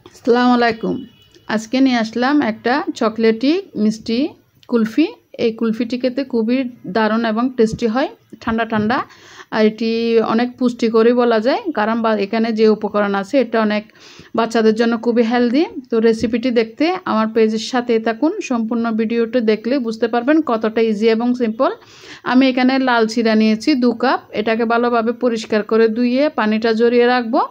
আসসালামু আলাইকুম। আজকে নিয়ে আসলাম একটা চকলেটি মিষ্টি কুলফি। এই কুলফিটি খেতে খুবই দারুণ এবং টেস্টি হয়, ঠান্ডা ঠান্ডা। আর এটি অনেক পুষ্টিকরই বলা যায়, কারণ এখানে যে উপকরণ আছে এটা অনেক বাচ্চাদের জন্য খুবই হেলদি। তো রেসিপিটি দেখতে আমার পেজের সাথে থাকুন। সম্পূর্ণ ভিডিওটা দেখলে বুঝতে পারবেন কতটা ইজি এবং সিম্পল। আমি এখানে লাল চিরা নিয়েছি 2 কাপ। এটাকে ভালোভাবে পরিষ্কার করে ধুয়ে পানিটা ঝরিয়ে রাখবো।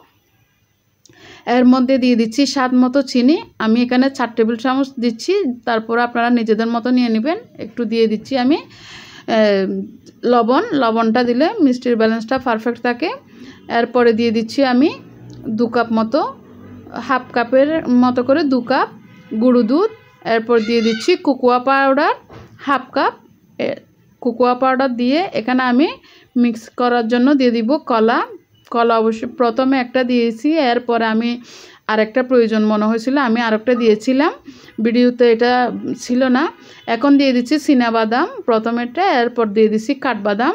এর মধ্যে দিয়ে দিচ্ছি স্বাদ মতো চিনি। আমি এখানে 4 টেবিল চামচ দিচ্ছি, তারপর আপনারা নিজেদের মতো নিয়ে নেবেন। একটু দিয়ে দিচ্ছি আমি লবণটা দিলে মিষ্টির ব্যালেন্সটা পারফেক্ট থাকে। এরপরে দিয়ে দিচ্ছি আমি 2 কাপ মতো, হাফ কাপের মতো করে 2 কাপ গুঁড়ো দুধ। এরপর দিয়ে দিচ্ছি cocoa powder half cup. Cocoa powder দিয়ে এখানে আমি মিক্স করার জন্য দিয়ে দিব কলা অবশ্যই প্রথমে একটা দিয়েছি, এরপরে আমি আরেকটা প্রয়োজন মনে হয়েছিল, আমি আরেকটা দিয়েছিলাম, ভিডিওতে এটা ছিল না। এখন দিয়ে দিচ্ছি চীনাবাদাম প্রথমেরটা, এরপর দিয়ে দিচ্ছি কাঠবাদাম।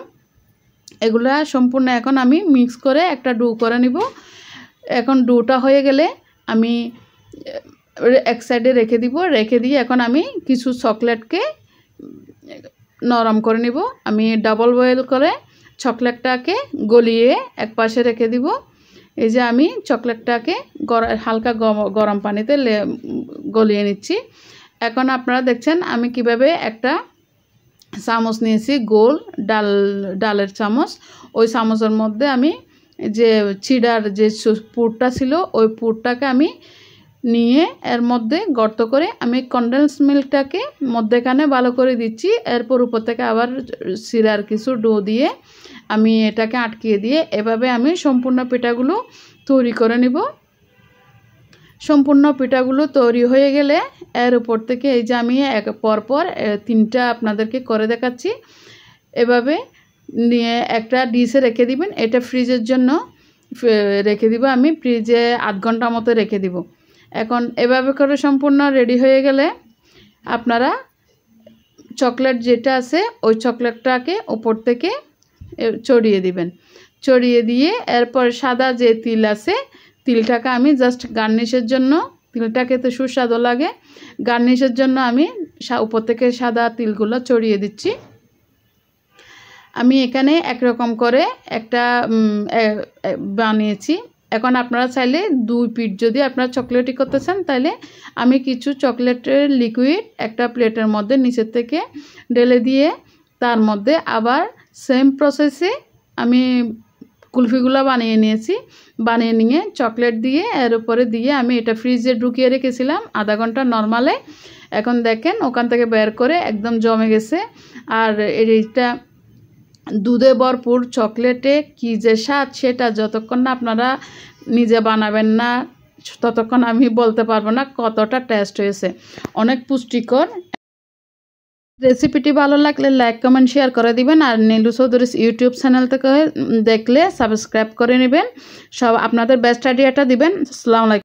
এগুলা সম্পূর্ণ এখন আমি মিক্স করে একটা ডো করে নিব। এখন ডোটা হয়ে গেলে আমি এক সাইডে রেখে দিয়ে এখন আমি কিছু চকলেটকে নরম করে নিব। আমি ডাবল বয়েল করে চকলেটটাকে গলিয়ে এক পাশে রেখে দিব। এই যে আমি চকলেটটাকে হালকা গরম পানিতে গলিয়ে নিচ্ছি। এখন আপনারা দেখছেন আমি কিভাবে একটা চামচ নিয়েছি, গোল ডালের চামচ। ওই চামচের মধ্যে আমি যে চিড়ার যে পুরটা ছিল ওই পুরটাকে আমি নিয়ে এর মধ্যে গর্ত করে আমি কনডেন্স মিল্কটাকে মধ্যেখানে ভালো করে দিচ্ছি। এরপর উপর থেকে আবার চিড়ার কিছু ডো দিয়ে আমি এটাকে আটকিয়ে দিয়ে এভাবে আমি সম্পূর্ণ পিঠাগুলো তৈরি করে নিব। সম্পূর্ণ পিঠাগুলো তৈরি হয়ে গেলে এর উপর থেকে এই যে আমি পরপর 3টা আপনাদেরকে করে দেখাচ্ছি। এভাবে নিয়ে একটা ডিশে রেখে দিবেন। এটা ফ্রিজের জন্য রেখে দিব, আমি ফ্রিজে 8 ঘন্টা মতো রেখে দিব। এখন এভাবে করে সম্পূর্ণ রেডি হয়ে গেলে আপনারা চকলেট যেটা আছে ওই চকলেটটাকে উপর থেকে ছড়িয়ে দিবেন। ছড়িয়ে দিয়ে এরপর সাদা যে তিল আছে তিলটাকে আমি জাস্ট গার্নিশের জন্য, তিলটা খেতে সুস্বাদু লাগে, গার্নিশের জন্য আমি উপর থেকে সাদা তিলগুলো ছড়িয়ে দিচ্ছি। আমি এখানে একরকম করে একটা বানিয়েছি। এখন আপনারা চাইলে 2 পিঠ যদি আপনারা চকলেটই করতে চান তাহলে আমি কিছু চকলেটের লিকুইড একটা প্লেটের মধ্যে নিচের থেকে ঢেলে দিয়ে তার মধ্যে আবার সেম প্রসেসে আমি কুলফিগুলো বানিয়ে নিয়েছি। বানিয়ে নিয়ে চকলেট দিয়ে এর উপরে দিয়ে আমি এটা ফ্রিজে ঢুকিয়ে রেখেছিলাম আধা ঘন্টা নর্মালে। এখন দেখেন ওখান থেকে বের করে একদম জমে গেছে। আর এইটা দুধে ভরপুর, চকলেটে কী যে স্বাদ সেটা যতক্ষণ না আপনারা নিজে বানাবেন না ততক্ষণ আমি বলতে পারবো না কতটা টেস্ট হয়েছে, অনেক পুষ্টিকর। রেসিপিটি ভালো লাগলে লাইক কমেন্ট শেয়ার করে দিবেন। আর নীলু চৌধুরী ইউটিউব চ্যানেল থেকে দেখলে সাবস্ক্রাইব করে নেবেন। সব আপনাদের বেস্ট আইডিয়াটা দিবেন। আসসালামু আলাইকুম।